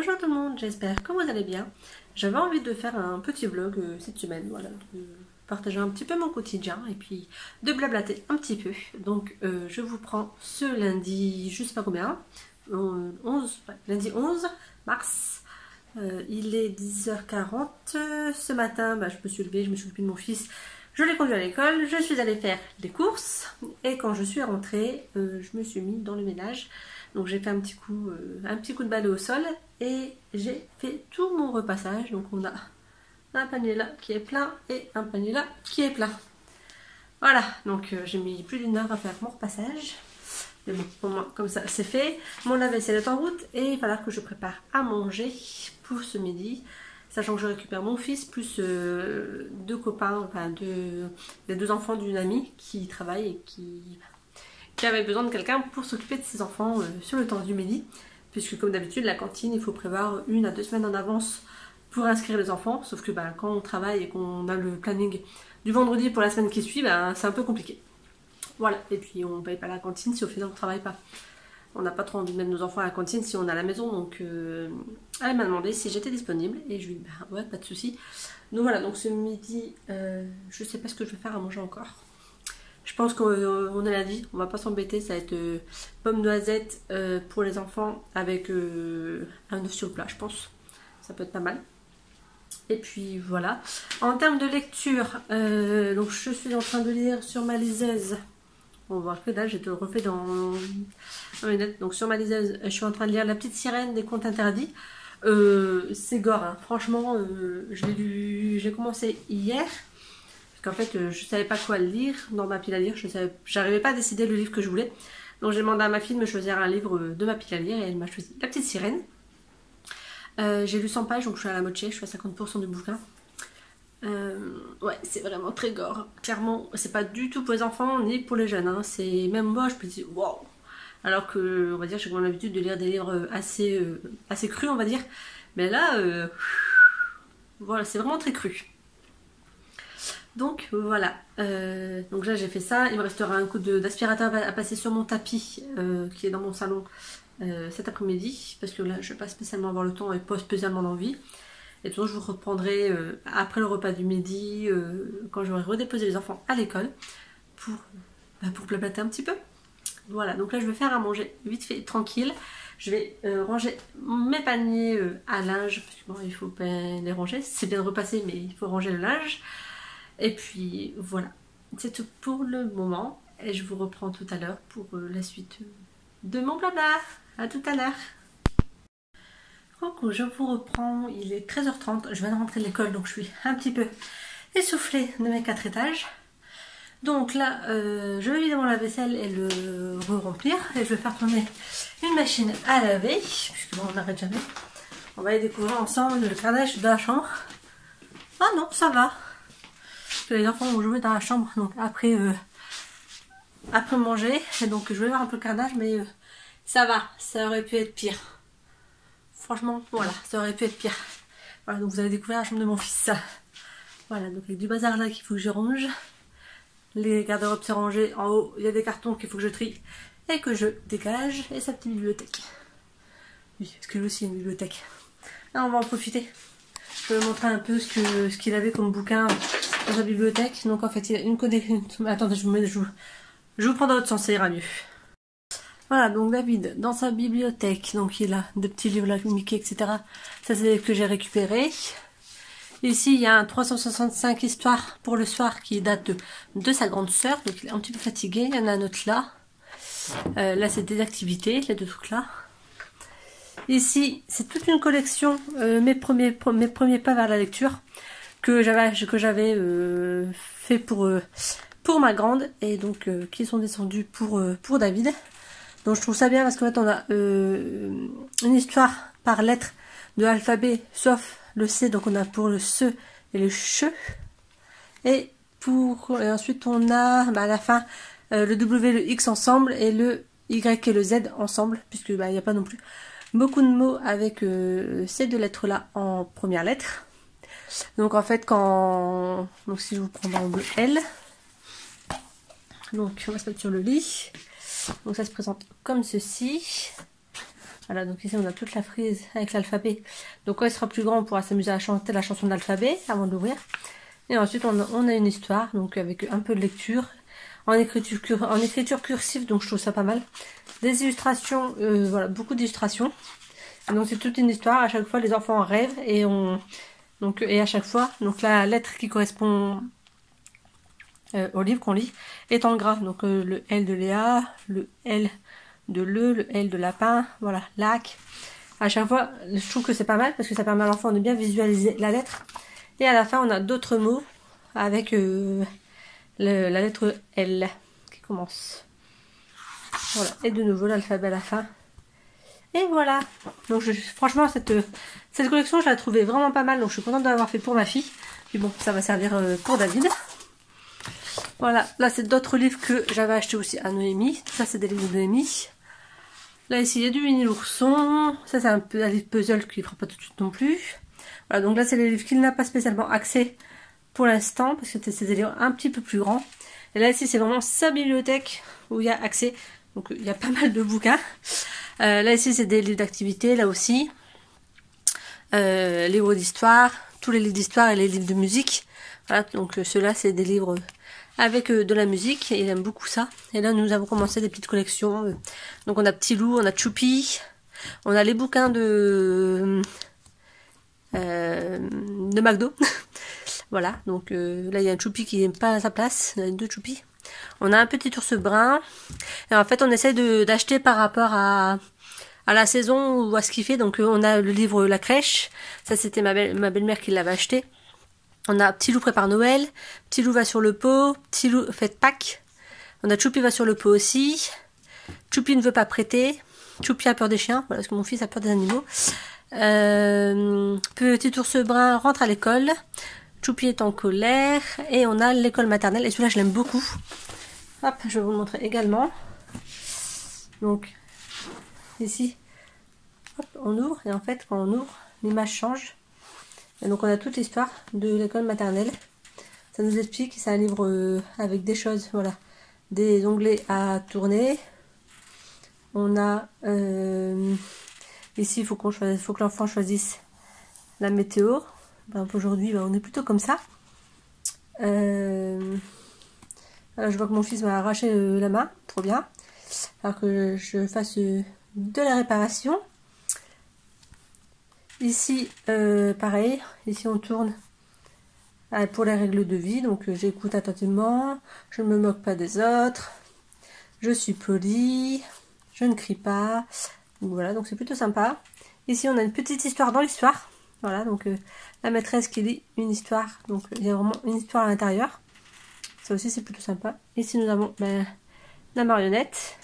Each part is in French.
Bonjour tout le monde, j'espère que vous allez bien. J'avais envie de faire un petit vlog cette semaine, voilà, de partager un petit peu mon quotidien et puis de blablater un petit peu. Donc je vous prends ce lundi, je sais pas combien, 11, ouais, lundi 11 mars. Il est 10h40. Ce matin, je me suis levée, je me suis occupée de mon fils. Je l'ai conduit à l'école, je suis allée faire des courses et quand je suis rentrée, je me suis mis dans le ménage. Donc j'ai fait un petit coup de balai au sol et j'ai fait tout mon repassage. Donc on a un panier là qui est plein et un panier là qui est plein. Voilà, donc j'ai mis plus d'une heure à faire mon repassage. Mais bon, pour moi, comme ça c'est fait. Mon lave-vaisselle est en route et il va falloir que je prépare à manger pour ce midi. Sachant que je récupère mon fils plus deux copains, enfin les deux enfants d'une amie qui travaillent et qui avait besoin de quelqu'un pour s'occuper de ses enfants sur le temps du midi. Puisque comme d'habitude, la cantine, il faut prévoir 1 à 2 semaines en avance pour inscrire les enfants. Sauf que quand on travaille et qu'on a le planning du vendredi pour la semaine qui suit, c'est un peu compliqué. Voilà, et puis on ne paye pas la cantine si au final on ne travaille pas. On n'a pas trop envie de mettre nos enfants à la cantine si on est à la maison, donc elle m'a demandé si j'étais disponible et je lui ai dit ouais, pas de souci. Donc voilà, donc ce midi, je sais pas ce que je vais faire à manger encore. Je pense qu'on est lundi, on va pas s'embêter, ça va être pomme noisette pour les enfants avec un œuf sur le plat, je pense. Ça peut être pas mal. Et puis voilà. En termes de lecture, donc je suis en train de lire sur ma liseuse. On va voir que là, je te le refais dans mes notes. Donc sur ma liseuse, je suis en train de lire La Petite Sirène des Contes Interdits. C'est gore, hein. Franchement, j'ai commencé hier. Parce qu'en fait, je savais pas quoi lire dans ma pile à lire. J'arrivais pas à décider le livre que je voulais. Donc j'ai demandé à ma fille de me choisir un livre de ma pile à lire et elle m'a choisi La Petite Sirène. J'ai lu 100 pages, donc je suis à la moitié, je suis à 50% du bouquin. Ouais, c'est vraiment très gore. Clairement, c'est pas du tout pour les enfants ni pour les jeunes. Hein. C'est même moi, je me dis waouh. Alors que, on va dire, j'ai comme l'habitude de lire des livres assez crus, on va dire. Mais là, voilà, c'est vraiment très cru. Donc voilà. Donc là, j'ai fait ça. Il me restera un coup d'aspirateur à passer sur mon tapis qui est dans mon salon cet après-midi, parce que là, je vais pas spécialement avoir le temps et pas spécialement l'envie. Et toujours, je vous reprendrai après le repas du midi, quand j'aurai redéposé les enfants à l'école, pour blablater un petit peu. Voilà, donc là je vais faire à manger vite fait, tranquille. Je vais ranger mes paniers à linge, parce que bon, il faut pas les ranger. C'est bien de repasser, mais il faut ranger le linge. Et puis voilà, c'est tout pour le moment. Et je vous reprends tout à l'heure pour la suite de mon blabla. À tout à l'heure. Coucou, je vous reprends, il est 13h30, je viens de rentrer de l'école donc je suis un petit peu essoufflée de mes 4 étages. Donc là, je vais vider mon lave-vaisselle et le re-remplir et je vais faire tourner une machine à laver, puisque bon, on n'arrête jamais. On va aller découvrir ensemble le carrelage de la chambre. Ah non, ça va. Parce que les enfants vont jouer dans la chambre, donc après manger, et donc je vais voir un peu le carrelage, mais ça va, ça aurait pu être pire. Franchement, voilà, ça aurait pu être pire. Voilà, donc vous allez découvrir la chambre de mon fils. Voilà, donc avec du bazar là qu'il faut que je range. Les garde-robes c'est rangé. En haut, il y a des cartons qu'il faut que je trie et que je dégage. Et sa petite bibliothèque. Oui, parce que lui aussi il y a une bibliothèque. Là, on va en profiter. Je vais vous montrer un peu ce qu'il avait comme bouquin dans sa bibliothèque. Donc en fait, il a une collection. Attendez, je vous prends dans l'autre sens, ça ira mieux. Voilà, donc David, dans sa bibliothèque, donc il a des petits livres là, Mickey, etc. Ça, c'est que j'ai récupéré. Ici, il y a un 365 histoires pour le soir qui date de sa grande sœur, donc il est un petit peu fatigué. Il y en a un autre là. Là, c'est des activités, les deux trucs là. Ici, c'est toute une collection, mes premiers pas vers la lecture, que j'avais fait pour ma grande, et donc qui sont descendus pour David. Donc je trouve ça bien parce qu'en fait on a une histoire par lettre de l'alphabet sauf le C, donc on a pour le SE et le CHE. Et ensuite on a à la fin le W et le X ensemble et le Y et le Z ensemble, puisque il n'y a pas non plus beaucoup de mots avec ces deux lettres là en première lettre. Donc en fait donc si je vous prends dans le L, donc on va se mettre sur le lit. Donc ça se présente comme ceci. Voilà, donc ici on a toute la frise avec l'alphabet. Donc quand il sera plus grand, on pourra s'amuser à chanter la chanson de l'alphabet avant de l'ouvrir. Et ensuite on a une histoire, donc avec un peu de lecture, en écriture cursive, donc je trouve ça pas mal. Des illustrations, voilà, beaucoup d'illustrations. Donc c'est toute une histoire, à chaque fois les enfants en rêvent et et à chaque fois, donc la lettre qui correspond au livre qu'on lit est en gras. Donc le L de Léa, le L de le L de lapin, voilà, lac. À chaque fois, je trouve que c'est pas mal parce que ça permet à l'enfant de bien visualiser la lettre. Et à la fin, on a d'autres mots avec la lettre L qui commence. Voilà, et de nouveau l'alphabet à la fin. Et voilà. Donc franchement, cette collection, je la trouvais vraiment pas mal. Donc je suis contente de l'avoir fait pour ma fille. Puis bon, ça va servir pour David. Voilà, là c'est d'autres livres que j'avais acheté aussi à Noémie. Ça c'est des livres de Noémie. Là ici il y a du Winnie l'ourson. Ça c'est un livre puzzle qui ne fera pas tout de suite non plus. Voilà, donc là c'est les livres qu'il n'a pas spécialement accès pour l'instant. Parce que c'est des livres un petit peu plus grands. Et là ici c'est vraiment sa bibliothèque où il y a accès. Donc il y a pas mal de bouquins. Là ici c'est des livres d'activité, là aussi. Livres d'histoire. Tous les livres d'histoire et les livres de musique. Voilà, donc ceux-là c'est des livres avec de la musique, et il aime beaucoup ça. Et là nous avons commencé des petites collections. Donc on a Petit Loup, on a Choupi, on a les bouquins de McDo. Voilà, donc là il y a un Choupi qui n'est pas à sa place, il y a deux Choupis. On a un petit ours brun. Et en fait on essaie d'acheter par rapport à la saison ou à ce qu'il fait. Donc on a le livre La Crèche, ça c'était ma belle-mère qui l'avait acheté. On a Petit Loup prépare Noël, Petit Loup va sur le pot, Petit Loup fête Pâques. On a Choupi va sur le pot aussi. Choupi ne veut pas prêter. Choupi a peur des chiens, voilà, parce que mon fils a peur des animaux. Petit ours brun rentre à l'école. Choupi est en colère. Et on a l'école maternelle. Et celui-là, je l'aime beaucoup. Hop, je vais vous le montrer également. Donc, ici, hop, on ouvre. Et en fait, quand on ouvre, l'image change. Et donc on a toute l'histoire de l'école maternelle. Ça nous explique, c'est un livre avec des choses, voilà, des onglets à tourner. On a ici, il faut que l'enfant choisisse la météo. Ben, aujourd'hui, ben, on est plutôt comme ça. Voilà, je vois que mon fils m'a arraché la main, trop bien. Alors que je fasse de la réparation. Ici, pareil, ici on tourne pour les règles de vie, donc j'écoute attentivement, je ne me moque pas des autres, je suis polie, je ne crie pas, donc voilà, donc c'est plutôt sympa. Ici on a une petite histoire dans l'histoire, voilà, donc la maîtresse qui lit une histoire, donc il y a vraiment une histoire à l'intérieur, ça aussi c'est plutôt sympa. Ici nous avons la marionnette,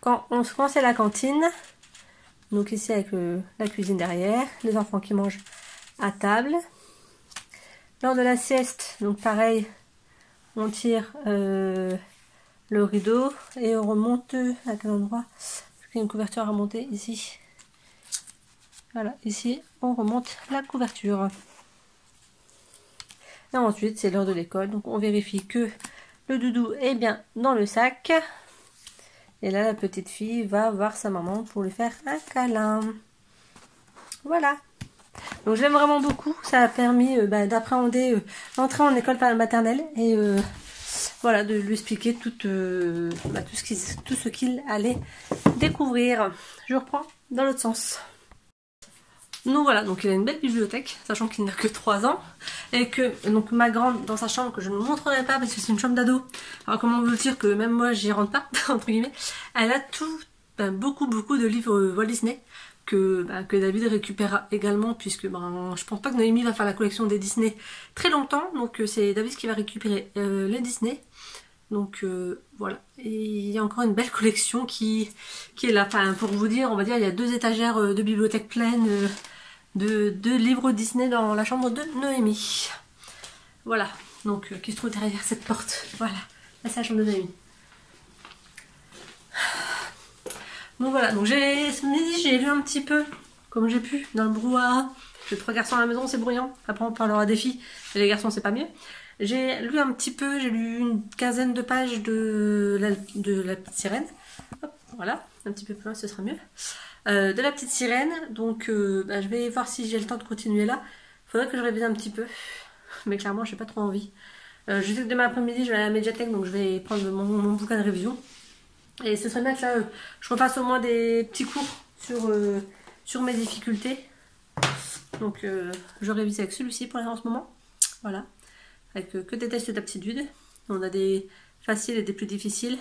quand c'est la cantine. Donc ici avec la cuisine derrière, les enfants qui mangent à table. Lors de la sieste, donc pareil, on tire le rideau et on remonte à quel endroit? Parce qu'il y a une couverture à remonter ici. Voilà, ici on remonte la couverture. Et ensuite c'est l'heure de l'école, donc on vérifie que le doudou est bien dans le sac. Et là, la petite fille va voir sa maman pour lui faire un câlin. Voilà. Donc, je l'aime vraiment beaucoup. Ça a permis d'appréhender l'entrée en école maternelle. Et voilà, de lui expliquer tout ce qu'il allait découvrir. Je reprends dans l'autre sens. Donc voilà, donc il a une belle bibliothèque, sachant qu'il n'a que 3 ans. Et que donc ma grande dans sa chambre, que je ne vous montrerai pas parce que c'est une chambre d'ado. Alors comment vous dire que même moi j'y rentre pas, entre guillemets. Elle a beaucoup de livres Walt Disney que David récupérera également, puisque je pense pas que Noémie va faire la collection des Disney très longtemps. Donc c'est David qui va récupérer les Disney. Donc voilà, et il y a encore une belle collection qui est là. Enfin, pour vous dire, on va dire, il y a 2 étagères de bibliothèque pleine de livres Disney dans la chambre de Noémie. Voilà, donc qui se trouve derrière cette porte. Voilà, là c'est la chambre de Noémie. Donc voilà, donc ce midi j'ai lu un petit peu, comme j'ai pu, dans le brouhaha. J'ai 3 garçons à la maison, c'est bruyant. Après on parlera des filles, et les garçons c'est pas mieux. J'ai lu un petit peu, j'ai lu une quinzaine de pages de la petite sirène. Hop, Voilà, un petit peu plus loin, ce sera mieux. De la petite sirène, donc je vais voir si j'ai le temps de continuer là. Faudrait que je révise un petit peu, mais clairement, j'ai pas trop envie. Je sais que demain après-midi, je vais à la médiathèque, donc je vais prendre mon bouquin de révision. Et ce serait bien que là, je refasse au moins des petits cours sur mes difficultés. Donc, je révise avec celui-ci pour en ce moment. Voilà, avec que des tests d'aptitude. On a des faciles et des plus difficiles.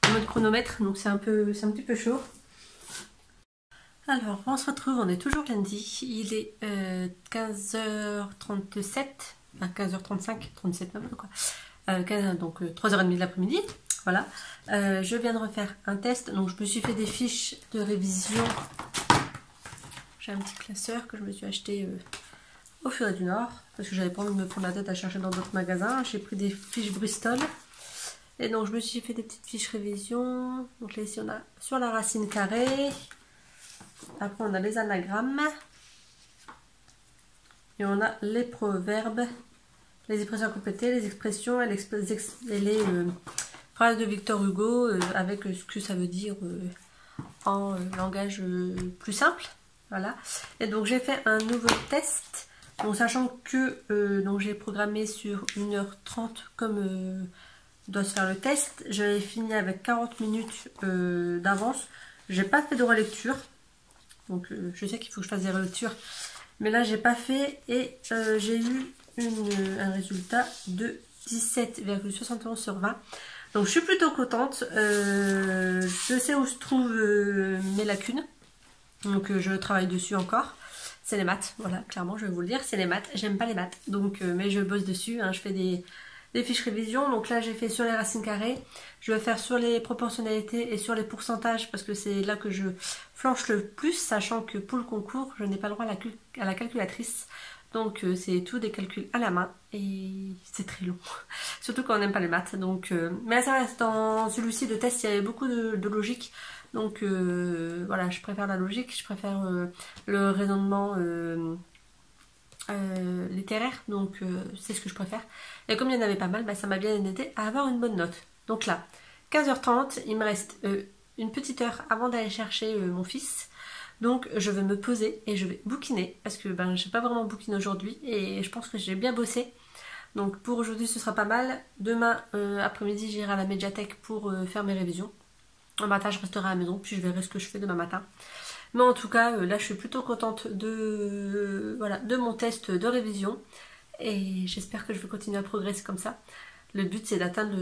En mode chronomètre, donc c'est un petit peu chaud. Alors, on se retrouve, on est toujours lundi. Il est 15h37, enfin 15h35, 37 même quoi. Donc 3h30 de l'après-midi. Voilà. Je viens de refaire un test, donc je me suis fait des fiches de révision. J'ai un petit classeur que je me suis acheté au Furet du Nord, parce que j'avais pas envie de me prendre la tête à chercher dans d'autres magasins. J'ai pris des fiches Bristol. Et donc je me suis fait des petites fiches révision. Donc là ici on a sur la racine carrée. Après on a les anagrammes. Et on a les proverbes, les expressions complétées, les expressions et les phrases de Victor Hugo avec ce que ça veut dire en langage plus simple. Voilà. Et donc j'ai fait un nouveau test. Donc sachant que donc j'ai programmé sur 1h30 comme doit se faire le test. J'avais fini avec 40 minutes d'avance. J'ai pas fait de relecture. Donc je sais qu'il faut que je fasse des relectures. Mais là j'ai pas fait et j'ai eu un résultat de 17,71 sur 20. Donc je suis plutôt contente. Je sais où se trouvent mes lacunes. Donc je travaille dessus encore. C'est les maths, voilà, clairement je vais vous le dire, c'est les maths. J'aime pas les maths, donc mais je bosse dessus, hein, je fais des fiches révision. Donc là j'ai fait sur les racines carrées, je vais faire sur les proportionnalités et sur les pourcentages parce que c'est là que je flanche le plus, sachant que pour le concours je n'ai pas le droit à la calculatrice. Donc c'est tout des calculs à la main et c'est très long, surtout quand on n'aime pas les maths. Donc, mais ça reste dans celui-ci de test, il y avait beaucoup de logique. Donc voilà, je préfère la logique, je préfère le raisonnement littéraire, donc c'est ce que je préfère. Et comme il y en avait pas mal, ça m'a bien aidé à avoir une bonne note. Donc là, 15h30, il me reste une petite heure avant d'aller chercher mon fils. Donc je vais me poser et je vais bouquiner, parce que je n'ai pas vraiment bouquiné aujourd'hui et je pense que j'ai bien bossé. Donc pour aujourd'hui ce sera pas mal. Demain après-midi j'irai à la médiathèque pour faire mes révisions. Un matin je resterai à la maison, puis je verrai ce que je fais demain matin. Mais en tout cas, là je suis plutôt contente de mon test de révision. Et j'espère que je vais continuer à progresser comme ça. Le but c'est d'atteindre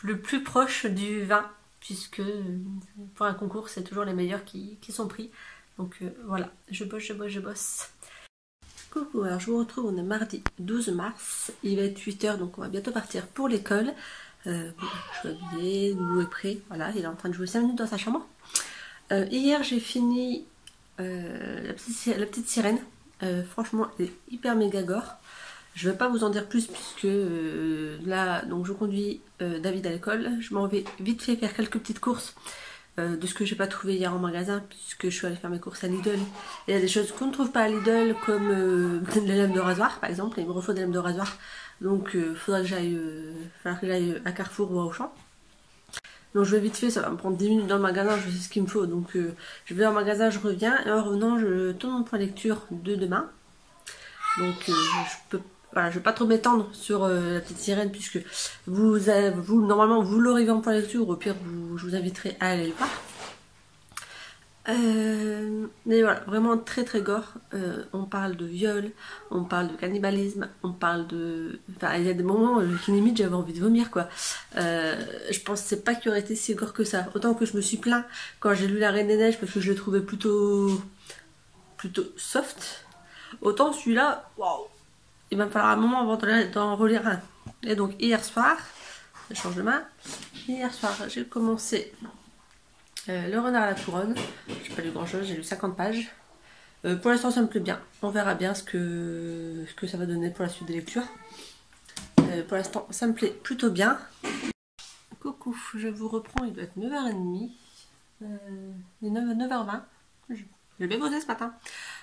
le plus proche du 20, puisque pour un concours c'est toujours les meilleurs qui sont pris. Donc voilà, je bosse. Coucou, alors je vous retrouve, on est mardi 12 mars, il va être 8h, donc on va bientôt partir pour l'école. Je suis habillée, Loulou est prêt, voilà, il est en train de jouer 5 minutes dans sa chambre. Hier j'ai fini la petite sirène, franchement elle est hyper méga gore. Je ne vais pas vous en dire plus puisque là donc je conduis David à l'école, je m'en vais vite fait faire quelques petites courses. De ce que j'ai pas trouvé hier en magasin, puisque je suis allée faire mes courses à Lidl. Il y a des choses qu'on ne trouve pas à Lidl, comme les lames de rasoir par exemple. Il me refaut des lames de rasoir, donc faudra que j'aille à Carrefour ou à Auchan. Donc je vais vite fait, ça va me prendre 10 minutes dans le magasin, je sais ce qu'il me faut. Donc je vais au magasin, je reviens, et en revenant je tourne mon point lecture de demain. Donc voilà, je ne vais pas trop m'étendre sur la petite sirène, puisque vous normalement vous l'aurez vu en point lecture, au pire je vous inviterai à aller le voir. Mais voilà, vraiment très très gore. On parle de viol, on parle de cannibalisme, on parle de... Enfin, il y a des moments qui limite j'avais envie de vomir quoi. Je pensais pas qu'il aurait été si gore que ça. Autant que je me suis plaint quand j'ai lu La Reine des Neiges, parce que je le trouvais plutôt soft. Autant celui-là, waouh, il va me falloir un moment avant d'en relire un. Et donc hier soir, je change de main, hier soir j'ai commencé Le Renard à la Couronne. J'ai pas lu grand chose, j'ai lu 50 pages. Pour l'instant ça me plaît bien, on verra bien ce que ça va donner pour la suite des lectures. Pour l'instant ça me plaît plutôt bien. Coucou, je vous reprends, il doit être 9h30. Il est 9h20. J'ai bien bossé ce matin.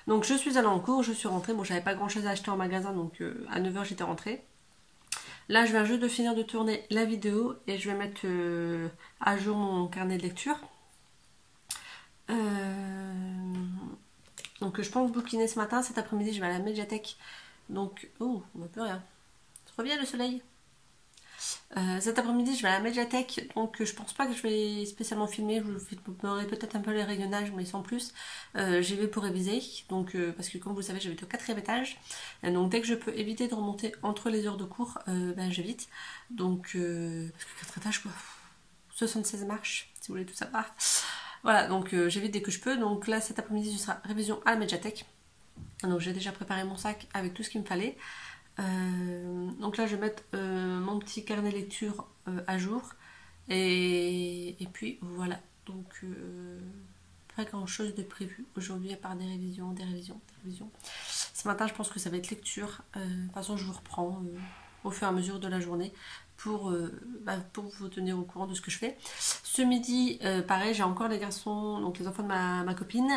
Donc je suis allée en cours, je suis rentrée. Bon, j'avais pas grand chose à acheter en magasin, donc à 9h j'étais rentrée. Là je viens juste de finir de tourner la vidéo et je vais mettre à jour mon carnet de lecture. Donc je pense bouquiner ce matin. Cet après-midi, je vais à la médiathèque. Donc, oh, on voit plus rien. Trop bien le soleil. Cet après-midi, je vais à la médiathèque, donc je pense pas que je vais spécialement filmer. Je vous filmerai peut-être un peu les rayonnages, mais sans plus. J'y vais pour réviser, donc parce que comme vous le savez, j'habite au 4e étage. Donc dès que je peux éviter de remonter entre les heures de cours, ben j'évite. Donc, parce que 4 étages, quoi. 76 marches, si vous voulez tout savoir. Voilà, donc j'évite dès que je peux. Donc là, cet après-midi, ce sera révision à la médiathèque. Donc j'ai déjà préparé mon sac avec tout ce qu'il me fallait. Donc là je vais mettre mon petit carnet lecture à jour et puis voilà, donc pas grand chose de prévu aujourd'hui à part des révisions. Ce matin je pense que ça va être lecture. De toute façon je vous reprends au fur et à mesure de la journée pour vous tenir au courant de ce que je fais. Ce midi pareil, j'ai encore les garçons, donc les enfants de ma copine.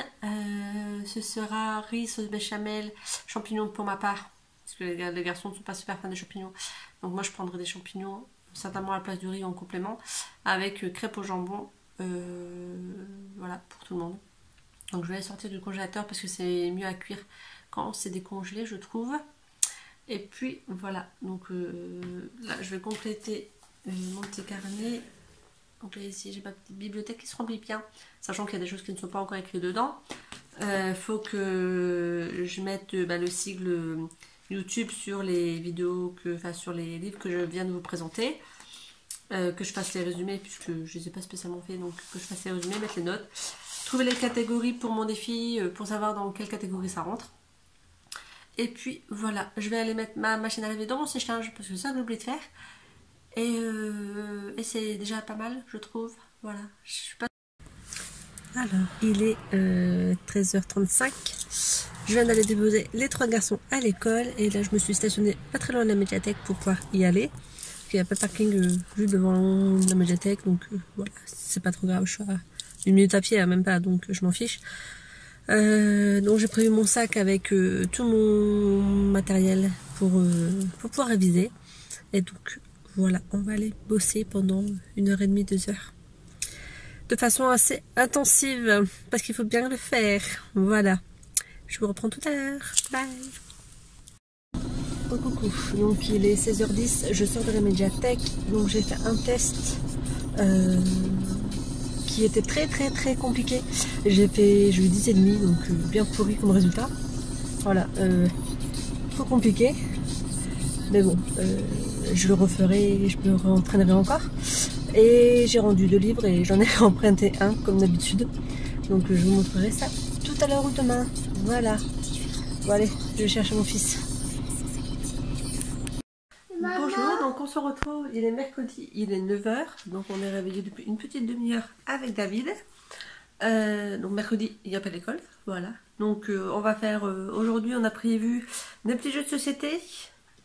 Ce sera riz, sauce béchamel, champignons pour ma part, parce que les garçons ne sont pas super fans des champignons. Donc moi je prendrai des champignons, certainement à la place du riz en complément, avec crêpes au jambon, voilà, pour tout le monde. Donc je vais les sortir du congélateur parce que c'est mieux à cuire quand c'est décongelé, je trouve. Et puis voilà, donc là je vais compléter mon petit carnet. Donc là ici j'ai ma petite bibliothèque qui se remplit bien, sachant qu'il y a des choses qui ne sont pas encore écrites dedans. Faut que je mette le sigle YouTube sur les vidéos, sur les livres que je viens de vous présenter. Que je fasse les résumés puisque je les ai pas spécialement fait, donc que je fasse les résumés, mettre les notes. Trouver les catégories pour mon défi, pour savoir dans quelle catégorie ça rentre. Et puis voilà, je vais aller mettre ma machine à laver dans mon sèche-linge parce que ça j'ai oublié de faire. Et c'est déjà pas mal, je trouve. Voilà, je suis pas... Alors, il est 13h35. Je viens d'aller déposer les 3 garçons à l'école. Et là, je me suis stationnée pas très loin de la médiathèque pour pouvoir y aller. Parce qu'il n'y a pas de parking juste devant la médiathèque. Donc voilà, c'est pas trop grave. Je suis à 1 minute à pied, même pas. Donc je m'en fiche. Donc j'ai prévu mon sac avec tout mon matériel pour pouvoir réviser. Et donc voilà, on va aller bosser pendant 1h30, 2 heures. De façon assez intensive, parce qu'il faut bien le faire. Voilà. Je vous reprends tout à l'heure. Bye. Oh, coucou. Donc il est 16h10, je sors de la médiathèque. Donc j'ai fait un test qui était très compliqué. J'ai eu 10,5, donc bien pourri comme résultat. Voilà. Trop compliqué. Mais bon, je le referai, je me réentraînerai encore. Et j'ai rendu 2 livres et j'en ai emprunté un comme d'habitude. Donc je vous montrerai ça tout à l'heure ou demain. Voilà. Bon allez, je vais chercher mon fils. Maman. Bonjour, donc on se retrouve, il est mercredi, il est 9h. Donc on est réveillé depuis une petite demi-heure avec David. Donc mercredi, il n'y a pas d'école. Voilà. Donc on va faire, aujourd'hui on a prévu des petits jeux de société.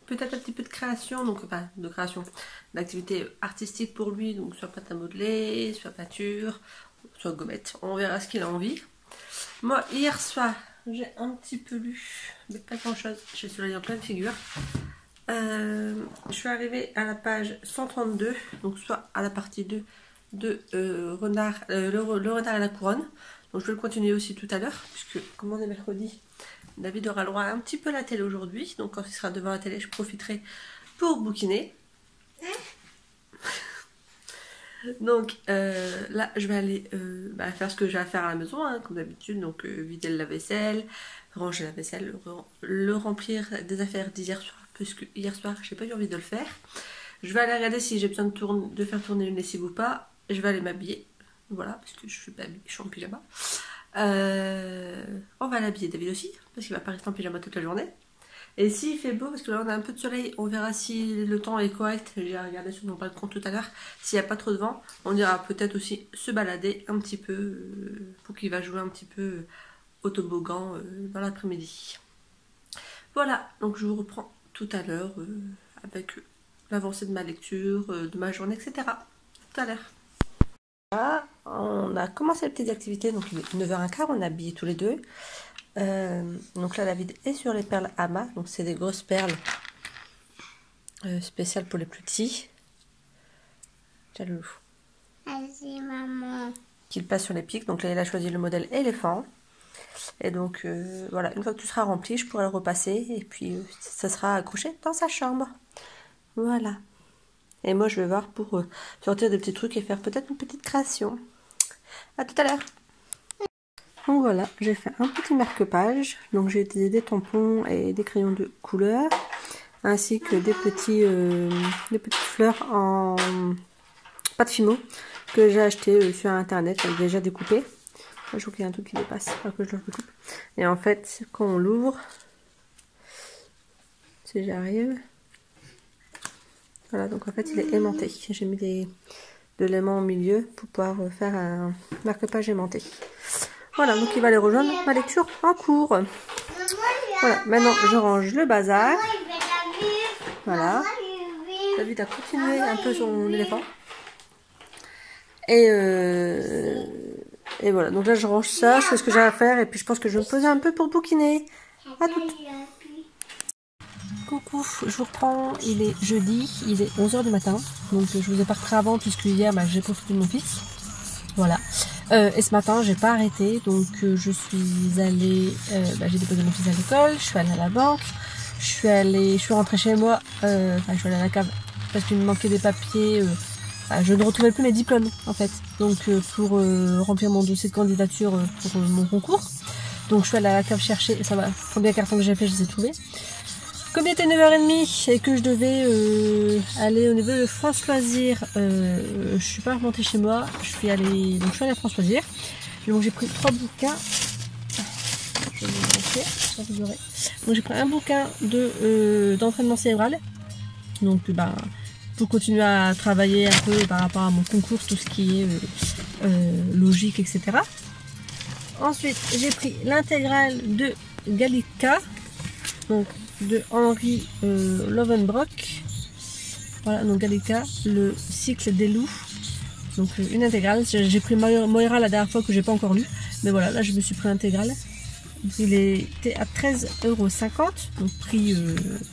Peut-être un petit peu de création, donc enfin de création, d'activité artistique pour lui, donc soit pâte à modeler, soit peinture, soit gommette, on verra ce qu'il a envie. Moi hier soir j'ai un petit peu lu, mais pas grand chose, j'ai soleil en pleine figure. Je suis arrivée à la page 132, donc soit à la partie 2 de renard, le renard à la couronne. Donc je vais le continuer aussi tout à l'heure, puisque comme on est mercredi, David aura le droit à un petit peu à la télé aujourd'hui. Donc quand il sera devant la télé, je profiterai pour bouquiner. Donc là, je vais aller faire ce que j'ai à faire à la maison, hein, comme d'habitude. Donc vider le lave-vaisselle, ranger la vaisselle, le remplir des affaires d'hier soir, puisque hier soir, j'ai pas eu envie de le faire. Je vais aller regarder si j'ai besoin de faire tourner une lessive ou pas. Je vais aller m'habiller. Voilà, parce que je suis pas habillée, je suis en pyjama. On va l'habiller David aussi, parce qu'il va pas rester en pyjama toute la journée. Et s'il fait beau, parce que là on a un peu de soleil, on verra si le temps est correct. J'ai regardé sur mon balcon tout à l'heure. S'il n'y a pas trop de vent, on ira peut-être aussi se balader un petit peu, pour qu'il va jouer un petit peu au toboggan dans l'après-midi. Voilà, donc je vous reprends tout à l'heure avec l'avancée de ma lecture, de ma journée, etc. Tout à l'heure. Voilà, on a commencé les petites activités, donc il est 9h15, on est habillés tous les deux. Donc là David est sur les perles Ama, donc c'est des grosses perles spéciales pour les plus petits. Tiens le loup. Vas-y maman. qu'il passe sur les pics. Donc là, il a choisi le modèle éléphant. Et donc voilà, une fois que tout sera rempli, je pourrai le repasser et puis ça sera accroché dans sa chambre. Voilà. Et moi, je vais voir pour sortir des petits trucs et faire peut-être une petite création. À tout à l'heure. Donc voilà, j'ai fait un petit marque-page. Donc j'ai utilisé des tampons et des crayons de couleur, ainsi que des petites fleurs en pâte fimo que j'ai acheté sur internet, déjà découpées. Je trouve qu'il y a un truc qui dépasse, alors que je le découpe. Et en fait, quand on l'ouvre, si j'arrive, voilà, donc en fait il est aimanté. J'ai mis de l'aimant au milieu pour pouvoir faire un marque-page aimanté. Voilà, donc il va aller rejoindre ma lecture en cours. Voilà, maintenant je range le bazar. Voilà. David a continué un peu son éléphant. Et voilà, donc là je range ça, je fais ce que j'ai à faire et puis je pense que je vais me poser un peu pour bouquiner. À toutes. Coucou, je vous reprends, il est jeudi, il est 11 h du matin. Donc je vous ai pas repris avant puisque hier j'ai profité de mon fils. Voilà. Et ce matin j'ai pas arrêté, donc je suis allée, j'ai déposé mon fils à l'école, je suis allée à la banque, je suis rentrée chez moi, je suis allée à la cave parce qu'il me manquait des papiers. Je ne retrouvais plus mes diplômes en fait, donc pour remplir mon dossier de candidature pour mon concours. Donc je suis allée à la cave chercher, ça va, combien de cartons que j'ai fait, je les ai trouvés. Comme il était 9 h 30 et que je devais aller au niveau de France Loisirs, je suis pas remontée chez moi, je suis allée à France Loisirs. Donc j'ai pris 3 bouquins. Je vais vous montrer, ça vous aurez. Donc j'ai pris un bouquin d'entraînement cérébral. Donc pour continuer à travailler un peu par rapport à mon concours, tout ce qui est logique, etc. Ensuite, j'ai pris l'intégrale de Gallica, donc de Henri Lovenbrock. Voilà, donc Gallica, le cycle des loups. Donc une intégrale. J'ai pris Moira la dernière fois que j'ai pas encore lu. Mais voilà, là je me suis pris l'intégrale. Il était à 13,50 €, donc prix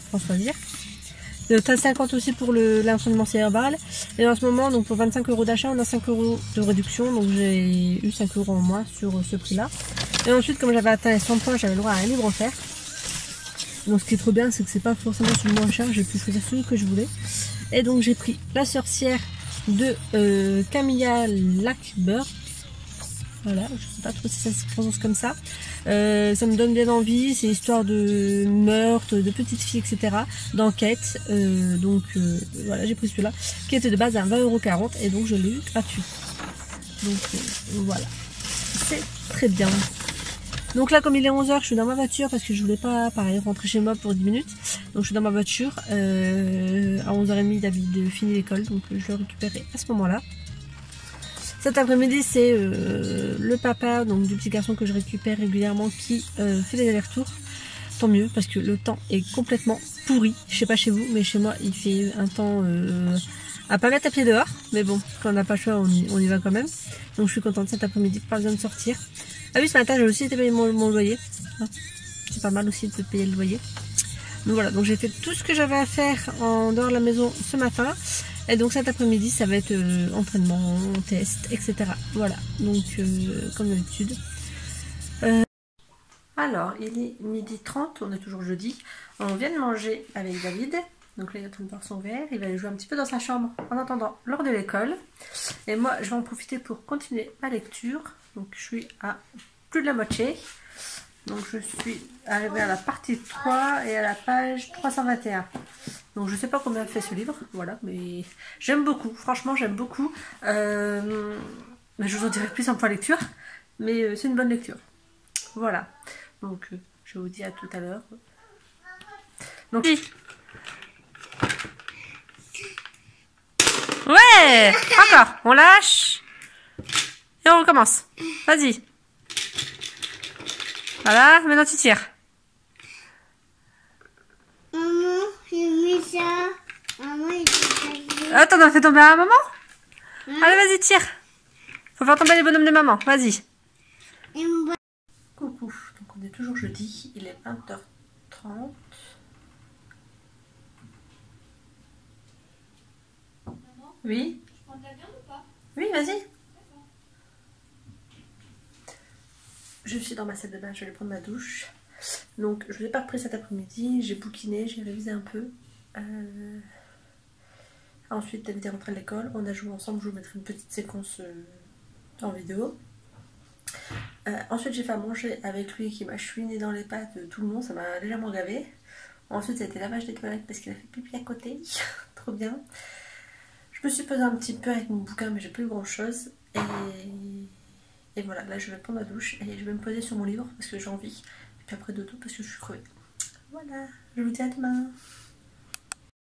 François Dire. 13,50 € aussi pour l'entraînement cérébral. Et en ce moment, donc pour 25 € d'achat, on a 5 € de réduction. Donc j'ai eu 5 € en moins sur ce prix-là. Et ensuite, comme j'avais atteint les 100 points, j'avais le droit à un livre offert. Donc ce qui est trop bien, c'est que c'est pas forcément celui moins cher. J'ai pu choisir celui que je voulais. Et donc j'ai pris La Sorcière de Camilla Lackberg. Voilà, je sais pas trop si ça se prononce comme ça. Ça me donne bien envie, c'est histoire de meurtre, de petites filles, etc. D'enquête. Voilà, j'ai pris celui-là, qui était de base à 20,40 € et donc je l'ai eu gratuit. Donc voilà, c'est très bien. Donc là, comme il est 11 h, je suis dans ma voiture parce que je voulais pas, pareil, rentrer chez moi pour 10 minutes. Donc je suis dans ma voiture. À 11 h 30, David finit l'école, donc je le récupérerai à ce moment-là. Cet après-midi, c'est le papa donc du petit garçon que je récupère régulièrement qui fait des allers-retours. Tant mieux, parce que le temps est complètement pourri. Je sais pas chez vous, mais chez moi, il fait un temps à pas mettre à pied dehors. Mais bon, quand on n'a pas le choix, on y va quand même. Donc je suis contente cet après-midi, pas besoin de sortir. Ah oui, ce matin, j'ai aussi été payer mon loyer. C'est pas mal aussi de payer le loyer. Donc voilà, donc j'ai fait tout ce que j'avais à faire en dehors de la maison ce matin. Et donc cet après-midi, ça va être entraînement, test, etc. Voilà, donc comme d'habitude. Alors, il est 12h30, on est toujours jeudi. On vient de manger avec David. Donc là, il est en train de boire son verre. Il va aller jouer un petit peu dans sa chambre en attendant l'heure de l'école. Et moi, je vais en profiter pour continuer ma lecture. Donc je suis à plus de la moitié. Donc je suis arrivée à la partie 3 et à la page 321. Donc je sais pas combien fait ce livre, voilà, mais j'aime beaucoup, franchement j'aime beaucoup. Mais je vous en dirai plus en point lecture, mais c'est une bonne lecture. Voilà, donc je vous dis à tout à l'heure. Donc ouais, encore, on lâche et on recommence. Vas-y. Voilà, maintenant tu tires. Maman, j'ai mis ça. Maman, il fait Ah, t'en as fait tomber à un maman? Allez, vas-y, tire. Faut faire tomber les bonhommes de maman, vas-y. Coucou, donc on est toujours jeudi, il est 20h30. Maman, Oui? je prends de la viande ou pas? Oui, vas-y. je suis dans ma salle de bain, je vais aller prendre ma douche. Donc je ne l'ai pas repris cet après-midi, j'ai bouquiné, j'ai révisé un peu. Ensuite David est rentré à l'école, on a joué ensemble, je vous mettrai une petite séquence en vidéo. Ensuite j'ai fait à manger avec lui qui m'a chouiné dans les pattes tout le long, ça m'a légèrement gavé. Ensuite ça a été lavage des toilettes parce qu'il a fait pipi à côté, trop bien. Je me suis posée un petit peu avec mon bouquin mais j'ai plus grand chose. Et voilà, là je vais prendre ma douche et je vais me poser sur mon livre parce que j'ai envie. Et puis après dodo parce que je suis crevée. Voilà, je vous dis à demain.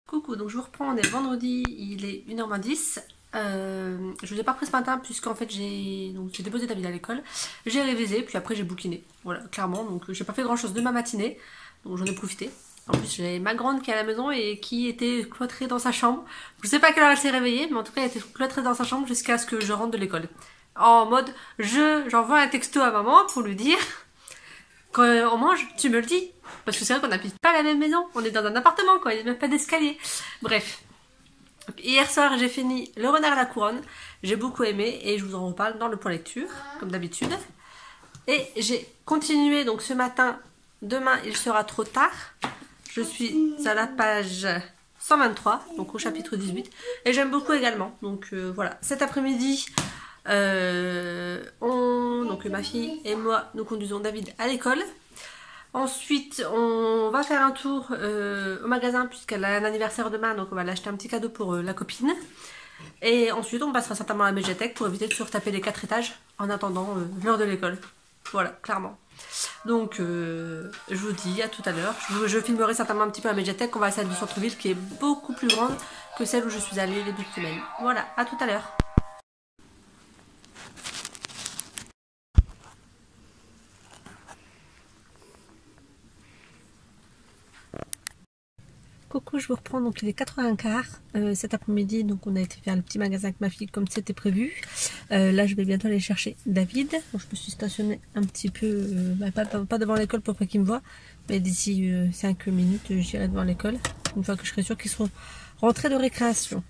Coucou, donc je vous reprends, on est vendredi, il est 1h10. Je vous ai pas pris ce matin puisqu'en fait j'ai déposé David à l'école. J'ai révisé, puis après j'ai bouquiné. Voilà, clairement, donc j'ai pas fait grand chose de ma matinée. Donc j'en ai profité. En plus j'ai ma grande qui est à la maison et qui était cloîtrée dans sa chambre. Je sais pas à quelle heure elle s'est réveillée, mais en tout cas elle était cloîtrée dans sa chambre jusqu'à ce que je rentre de l'école. En mode, j'envoie un texto à maman pour lui dire quand on mange, tu me le dis. Parce que c'est vrai qu'on n'habite pas la même maison, on est dans un appartement quoi, il n'y a même pas d'escalier. Bref. Donc, hier soir j'ai fini Le Renard à la Couronne, j'ai beaucoup aimé et je vous en reparle dans le point lecture, comme d'habitude. Et j'ai continué donc ce matin, demain il sera trop tard. Je suis à la page 123, donc au chapitre 18, et j'aime beaucoup également. Donc voilà, cet après-midi, donc ma fille et moi, nous conduisons David à l'école. Ensuite, on va faire un tour au magasin puisqu'elle a un anniversaire demain, donc on va l'acheter un petit cadeau pour la copine. Et ensuite, on passera certainement à la médiathèque pour éviter de surtaper les 4 étages en attendant l'heure de l'école. Voilà, clairement. Donc, je vous dis à tout à l'heure. Je filmerai certainement un petit peu la médiathèque. On va à celle du centre-ville qui est beaucoup plus grande que celle où je suis allée les 2 semaines. Voilà, à tout à l'heure. Coucou, je vous reprends, donc il est 4h15 cet après-midi, donc on a été faire le petit magasin avec ma fille comme c'était prévu. Là je vais bientôt aller chercher David, donc je me suis stationnée un petit peu, pas devant l'école pour pas qu'il me voie, mais d'ici 5 minutes j'irai devant l'école, une fois que je serai sûre qu'ils seront rentrés de récréation.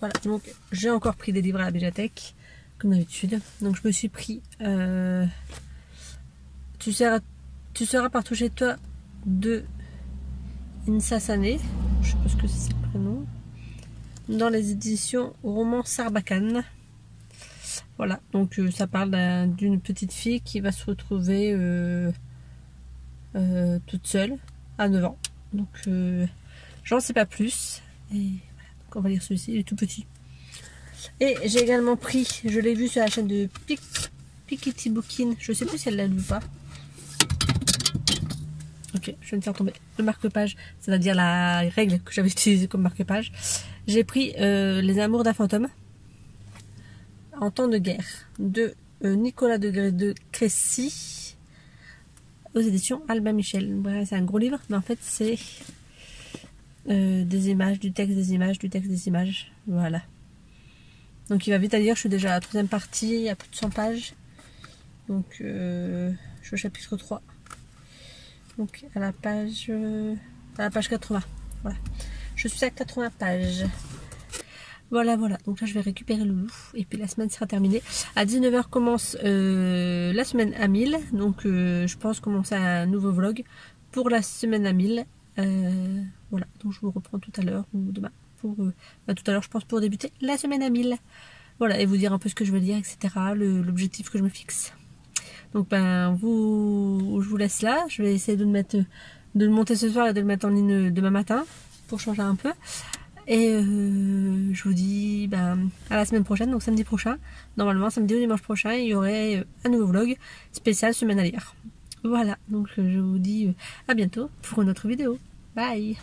Voilà, donc j'ai encore pris des livres à la médiathèque, comme d'habitude, donc je me suis pris tu seras partout chez toi de Insa Sané, je sais pas ce que c'est le prénom, dans les éditions Roman Sarbacane. Voilà, donc ça parle d'une petite fille qui va se retrouver toute seule à 9 ans. Donc j'en sais pas plus. Et voilà, donc on va lire celui-ci, il est tout petit. Et j'ai également pris, je l'ai vu sur la chaîne de Piketty Bookin, je sais plus si elle l'a lu ou pas. Ok, je vais me faire tomber le marque-page, c'est-à-dire la règle que j'avais utilisée comme marque-page. J'ai pris Les Amours d'un fantôme en temps de guerre de Nicolas de Crécy aux éditions Albin Michel. Voilà, c'est un gros livre, mais en fait c'est des images, du texte, des images, du texte, des images. Voilà. Donc il va vite à lire, je suis déjà à la 3e partie, il y a plus de 100 pages. Donc je suis au chapitre 3. Donc à la page 80. Voilà. Je suis à 80 pages. Voilà. Donc là je vais récupérer le loup. Et puis la semaine sera terminée. À 19h commence la semaine à 1000. Donc je pense commencer un nouveau vlog pour la semaine à 1000. Voilà. Donc je vous reprends tout à l'heure ou demain. Tout à l'heure je pense pour débuter la semaine à 1000. Voilà. Et vous dire un peu ce que je veux dire, etc. L'objectif que je me fixe. Donc je vous laisse là. Je vais essayer de le monter ce soir et de le mettre en ligne demain matin pour changer un peu. Et je vous dis à la semaine prochaine, donc samedi prochain. Normalement samedi ou dimanche prochain, il y aurait un nouveau vlog spécial semaine à lire. Voilà, donc je vous dis à bientôt pour une autre vidéo. Bye.